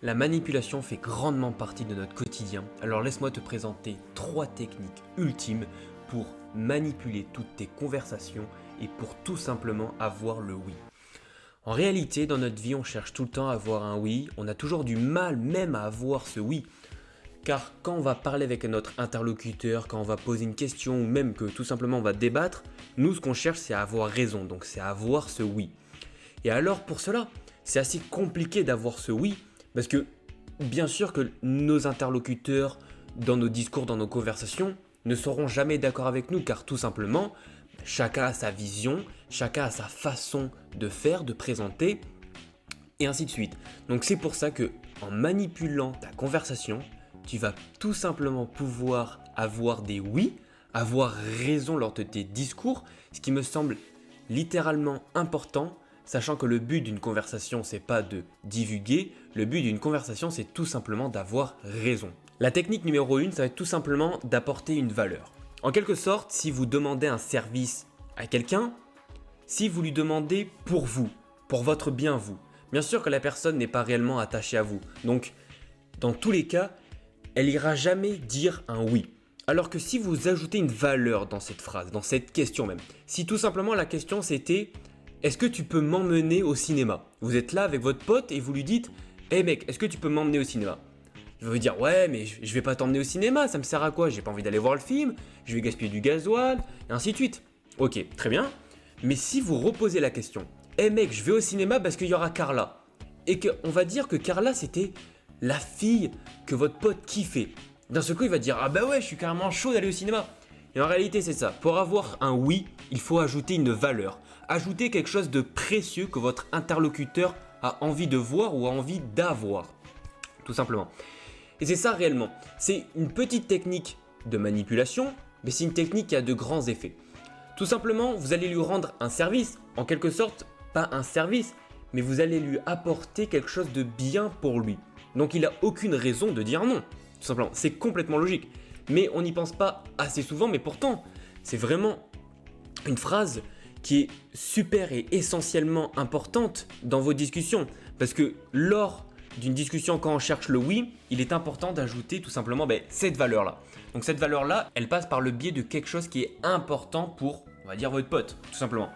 La manipulation fait grandement partie de notre quotidien, alors laisse-moi te présenter 3 techniques ultimes pour manipuler toutes tes conversations et pour tout simplement avoir le oui. En réalité, dans notre vie, on cherche tout le temps à avoir un oui, on a toujours du mal même à avoir ce oui. Car quand on va parler avec notre interlocuteur, quand on va poser une question ou même que tout simplement on va débattre, nous ce qu'on cherche c'est à avoir raison, donc c'est à avoir ce oui. Et alors pour cela, c'est assez compliqué d'avoir ce oui. Parce que bien sûr que nos interlocuteurs, dans nos discours, dans nos conversations, ne seront jamais d'accord avec nous car tout simplement, chacun a sa vision, chacun a sa façon de faire, de présenter, et ainsi de suite. Donc c'est pour ça que en manipulant ta conversation, tu vas tout simplement pouvoir avoir des oui, avoir raison lors de tes discours, ce qui me semble littéralement important. Sachant que le but d'une conversation, c'est pas de divulguer, le but d'une conversation, c'est tout simplement d'avoir raison. La technique numéro 1, ça va être tout simplement d'apporter une valeur. En quelque sorte, si vous demandez un service à quelqu'un, si vous lui demandez pour vous, pour votre bien vous, bien sûr que la personne n'est pas réellement attachée à vous. Donc, dans tous les cas, elle ira jamais dire un oui. Alors que si vous ajoutez une valeur dans cette phrase, dans cette question même, si tout simplement la question c'était est-ce que tu peux m'emmener au cinéma? Vous êtes là avec votre pote et vous lui dites hey mec, est-ce que tu peux m'emmener au cinéma? Il va vous dire ouais mais je vais pas t'emmener au cinéma, ça me sert à quoi? J'ai pas envie d'aller voir le film, je vais gaspiller du gasoil, et ainsi de suite. Ok, très bien. Mais si vous reposez la question hey mec, je vais au cinéma parce qu'il y aura Carla. Et qu'on va dire que Carla c'était la fille que votre pote kiffait. D'un seul coup il va dire ah bah ouais je suis carrément chaud d'aller au cinéma. Et en réalité c'est ça, pour avoir un oui, il faut ajouter une valeur, ajouter quelque chose de précieux que votre interlocuteur a envie de voir ou a envie d'avoir, tout simplement. Et c'est ça réellement, c'est une petite technique de manipulation, mais c'est une technique qui a de grands effets. Tout simplement, vous allez lui rendre un service, en quelque sorte, pas un service, mais vous allez lui apporter quelque chose de bien pour lui. Donc il n'a aucune raison de dire non, tout simplement, c'est complètement logique. Mais on n'y pense pas assez souvent, mais pourtant, c'est vraiment une phrase qui est super et essentiellement importante dans vos discussions. Parce que lors d'une discussion, quand on cherche le oui, il est important d'ajouter tout simplement cette valeur-là. Donc cette valeur-là, elle passe par le biais de quelque chose qui est important pour, on va dire, votre pote, tout simplement.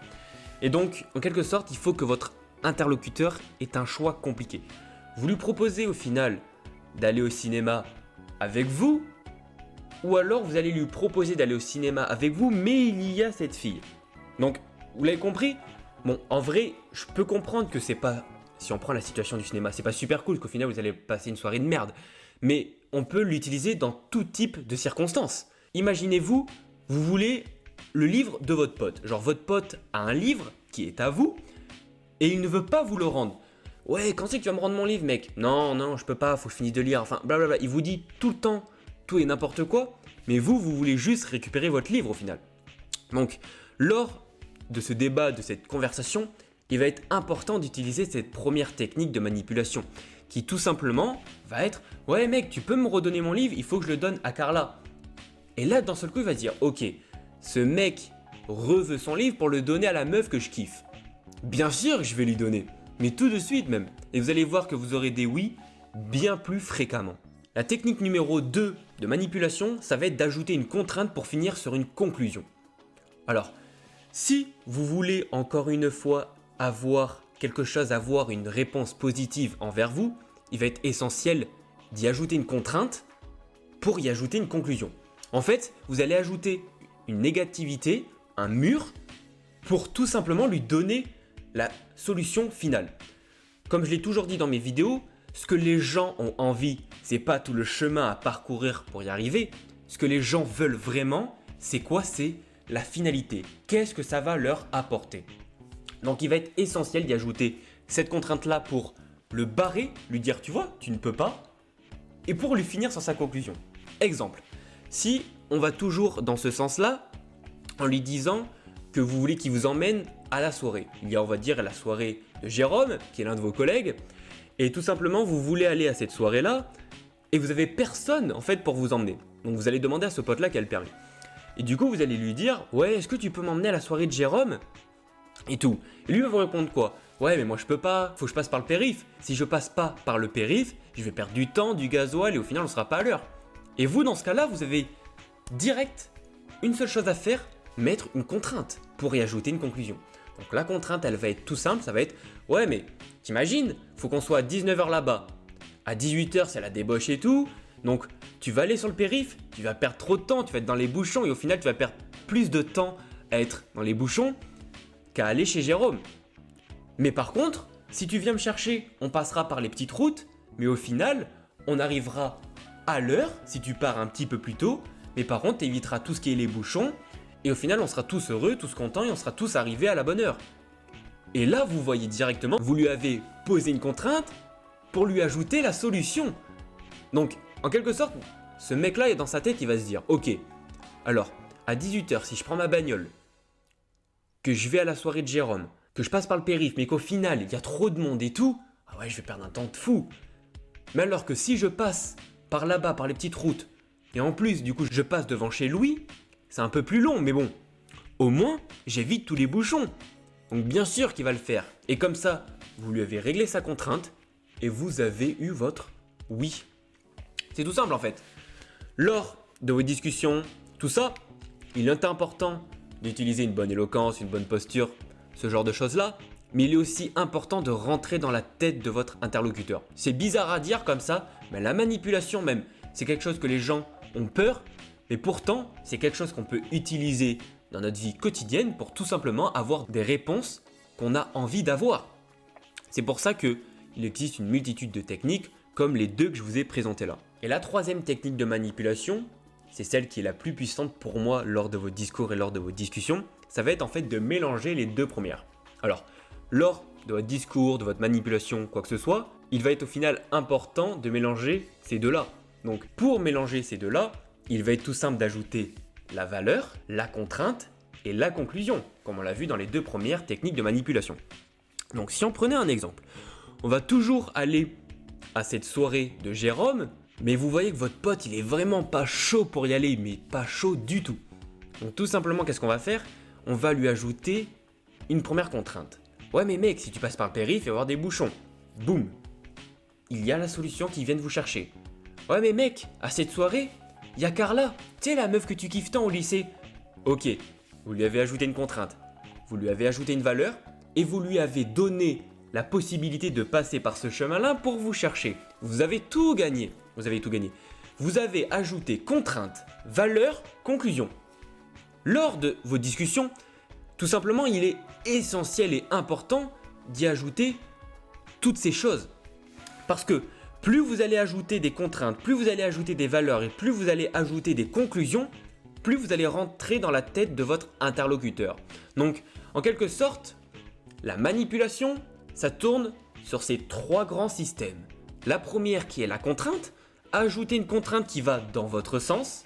Et donc, en quelque sorte, il faut que votre interlocuteur ait un choix compliqué. Vous lui proposez au final d'aller au cinéma avec vous, ou alors vous allez lui proposer d'aller au cinéma avec vous, mais il y a cette fille. Donc, vous l'avez compris? Bon, en vrai, je peux comprendre que c'est pas, si on prend la situation du cinéma, c'est pas super cool, qu'au final vous allez passer une soirée de merde. Mais on peut l'utiliser dans tout type de circonstances. Imaginez-vous, vous voulez le livre de votre pote. Genre votre pote a un livre qui est à vous, et il ne veut pas vous le rendre. Ouais, quand c'est que tu vas me rendre mon livre, mec? Non, je peux pas, faut que je finisse de lire, enfin blablabla. Il vous dit tout le temps tout et n'importe quoi, mais vous voulez juste récupérer votre livre au final. Donc, lors de ce débat, de cette conversation, il va être important d'utiliser cette première technique de manipulation, qui tout simplement va être « Ouais mec, tu peux me redonner mon livre, il faut que je le donne à Carla. » Et là, d'un seul coup, il va dire « Ok, ce mec reveut son livre pour le donner à la meuf que je kiffe. Bien sûr que je vais lui donner, mais tout de suite même. Et vous allez voir que vous aurez des oui bien plus fréquemment. » La technique numéro 2 de manipulation, ça va être d'ajouter une contrainte pour finir sur une conclusion. Alors, si vous voulez encore une fois avoir quelque chose, avoir une réponse positive envers vous, il va être essentiel d'y ajouter une contrainte pour y ajouter une conclusion. En fait, vous allez ajouter une négativité, un mur, pour tout simplement lui donner la solution finale. Comme je l'ai toujours dit dans mes vidéos, ce que les gens ont envie, c'est pas tout le chemin à parcourir pour y arriver. Ce que les gens veulent vraiment, c'est quoi? C'est la finalité. Qu'est-ce que ça va leur apporter? Donc il va être essentiel d'y ajouter cette contrainte-là pour le barrer, lui dire tu vois, tu ne peux pas, et pour lui finir sur sa conclusion. Exemple, si on va toujours dans ce sens-là, en lui disant que vous voulez qu'il vous emmène à la soirée. Il y a, on va dire, la soirée de Jérôme, qui est l'un de vos collègues, et tout simplement, vous voulez aller à cette soirée-là, et vous avez personne, en fait, pour vous emmener. Donc vous allez demander à ce pote-là qui a le permis. Et du coup, vous allez lui dire, ouais, est-ce que tu peux m'emmener à la soirée de Jérôme? Et tout. Et lui va vous répondre quoi? Ouais, mais moi je peux pas, faut que je passe par le périph. Si je passe pas par le périph, je vais perdre du temps, du gasoil et au final on sera pas à l'heure. Et vous, dans ce cas-là, vous avez direct une seule chose à faire, mettre une contrainte pour y ajouter une conclusion. Donc la contrainte, elle va être tout simple, ça va être ouais, mais t'imagines, faut qu'on soit à 19h là-bas. À 18h, c'est la débauche et tout. Donc tu vas aller sur le périph, tu vas perdre trop de temps, tu vas être dans les bouchons et au final tu vas perdre plus de temps à être dans les bouchons qu'à aller chez Jérôme. Mais par contre, si tu viens me chercher, on passera par les petites routes, mais au final, on arrivera à l'heure si tu pars un petit peu plus tôt, mais par contre, tu éviteras tout ce qui est les bouchons, et au final, on sera tous heureux, tous contents, et on sera tous arrivés à la bonne heure. Et là, vous voyez directement, vous lui avez posé une contrainte pour lui ajouter la solution. Donc, en quelque sorte, ce mec-là, dans sa tête, il va se dire, ok, alors, à 18h, si je prends ma bagnole, que je vais à la soirée de Jérôme, que je passe par le périph', mais qu'au final, il y a trop de monde et tout, ah ouais, je vais perdre un temps de fou. Mais alors que si je passe par là-bas, par les petites routes, et en plus, du coup, je passe devant chez Louis, c'est un peu plus long, mais bon, au moins, j'évite tous les bouchons. Donc bien sûr qu'il va le faire. Et comme ça, vous lui avez réglé sa contrainte, et vous avez eu votre oui. C'est tout simple en fait. Lors de vos discussions, tout ça, il est important d'utiliser une bonne éloquence, une bonne posture, ce genre de choses-là, mais il est aussi important de rentrer dans la tête de votre interlocuteur. C'est bizarre à dire comme ça, mais la manipulation même, c'est quelque chose que les gens ont peur, mais pourtant, c'est quelque chose qu'on peut utiliser dans notre vie quotidienne pour tout simplement avoir des réponses qu'on a envie d'avoir. C'est pour ça qu'il existe une multitude de techniques comme les deux que je vous ai présentées là. Et la troisième technique de manipulation, c'est celle qui est la plus puissante pour moi lors de vos discours et lors de vos discussions, ça va être en fait de mélanger les deux premières. Alors, lors de votre discours, de votre manipulation, quoi que ce soit, il va être au final important de mélanger ces deux-là. Donc, pour mélanger ces deux-là, il va être tout simple d'ajouter la valeur, la contrainte et la conclusion, comme on l'a vu dans les deux premières techniques de manipulation. Donc, si on prenait un exemple, on va toujours aller à cette soirée de Jérôme, mais vous voyez que votre pote, il est vraiment pas chaud pour y aller, mais pas chaud du tout. Donc tout simplement, qu'est-ce qu'on va faire? On va lui ajouter une première contrainte. Ouais mais mec, si tu passes par le périph', il va y avoir des bouchons. Boum. Il y a la solution qui vient de vous chercher. Ouais mais mec, à cette soirée, il y a Carla, tu sais la meuf que tu kiffes tant au lycée. Ok, vous lui avez ajouté une contrainte, vous lui avez ajouté une valeur, et vous lui avez donné la possibilité de passer par ce chemin-là pour vous chercher. Vous avez tout gagné. Vous avez tout gagné. Vous avez ajouté contrainte, valeur, conclusion. Lors de vos discussions, tout simplement, il est essentiel et important d'y ajouter toutes ces choses. Parce que plus vous allez ajouter des contraintes, plus vous allez ajouter des valeurs et plus vous allez ajouter des conclusions, plus vous allez rentrer dans la tête de votre interlocuteur. Donc, en quelque sorte, la manipulation, ça tourne sur ces trois grands systèmes. La première qui est la contrainte, ajouter une contrainte qui va dans votre sens.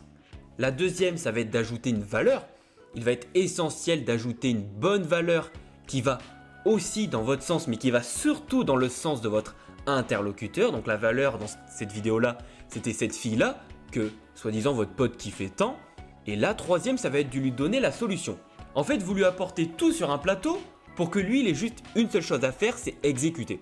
La deuxième, ça va être d'ajouter une valeur. Il va être essentiel d'ajouter une bonne valeur qui va aussi dans votre sens, mais qui va surtout dans le sens de votre interlocuteur. Donc la valeur dans cette vidéo-là, c'était cette fille-là, que soi-disant votre pote kiffait tant. Et la troisième, ça va être de lui donner la solution. En fait, vous lui apportez tout sur un plateau pour que lui, il ait juste une seule chose à faire, c'est exécuter.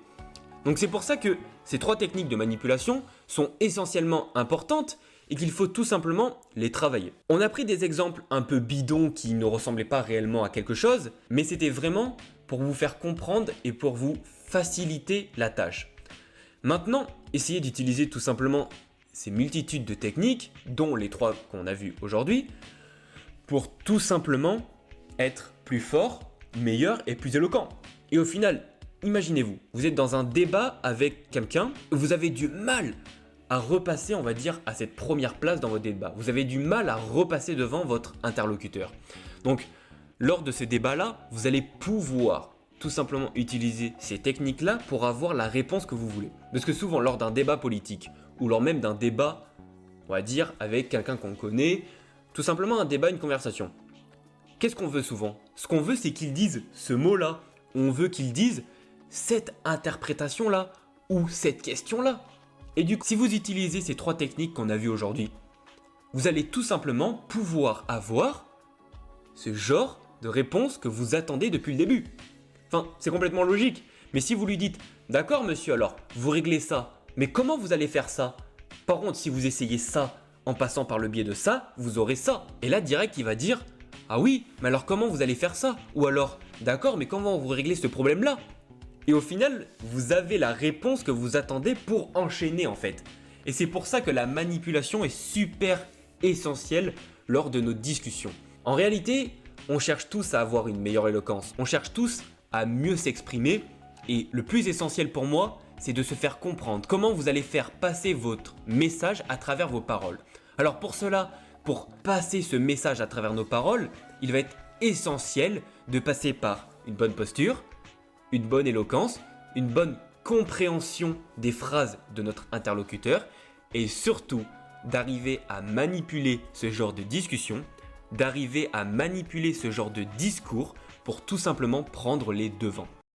Donc c'est pour ça que ces trois techniques de manipulation sont essentiellement importantes et qu'il faut tout simplement les travailler. On a pris des exemples un peu bidons qui ne ressemblaient pas réellement à quelque chose, mais c'était vraiment pour vous faire comprendre et pour vous faciliter la tâche. Maintenant, essayez d'utiliser tout simplement ces multitudes de techniques, dont les trois qu'on a vues aujourd'hui, pour tout simplement être plus fort, meilleur et plus éloquent. Et au final, imaginez-vous, vous êtes dans un débat avec quelqu'un, vous avez du mal à repasser, on va dire, à cette première place dans votre débat. Vous avez du mal à repasser devant votre interlocuteur. Donc, lors de ce débat-là, vous allez pouvoir tout simplement utiliser ces techniques-là pour avoir la réponse que vous voulez. Parce que souvent, lors d'un débat politique, ou lors même d'un débat, on va dire, avec quelqu'un qu'on connaît, tout simplement un débat, une conversation. Qu'est-ce qu'on veut souvent? Ce qu'on veut, c'est qu'ils disent ce mot-là. On veut qu'ils disent cette interprétation-là ou cette question-là. Et du coup, si vous utilisez ces trois techniques qu'on a vues aujourd'hui, vous allez tout simplement pouvoir avoir ce genre de réponse que vous attendez depuis le début. Enfin, c'est complètement logique, Mais si vous lui dites, d'accord monsieur, alors vous réglez ça, mais comment vous allez faire ça? Par contre, si vous essayez ça en passant par le biais de ça, vous aurez ça. Et là, direct, il va dire, ah oui, mais alors comment vous allez faire ça? Ou alors, d'accord, mais comment vous réglez ce problème-là? Et au final, vous avez la réponse que vous attendez pour enchaîner en fait. Et c'est pour ça que la manipulation est super essentielle lors de nos discussions. En réalité, on cherche tous à avoir une meilleure éloquence. On cherche tous à mieux s'exprimer. Et le plus essentiel pour moi, c'est de se faire comprendre comment vous allez faire passer votre message à travers vos paroles. Alors pour cela, pour passer ce message à travers nos paroles, il va être essentiel de passer par une bonne posture, une bonne éloquence, une bonne compréhension des phrases de notre interlocuteur et surtout d'arriver à manipuler ce genre de discussion, d'arriver à manipuler ce genre de discours pour tout simplement prendre les devants.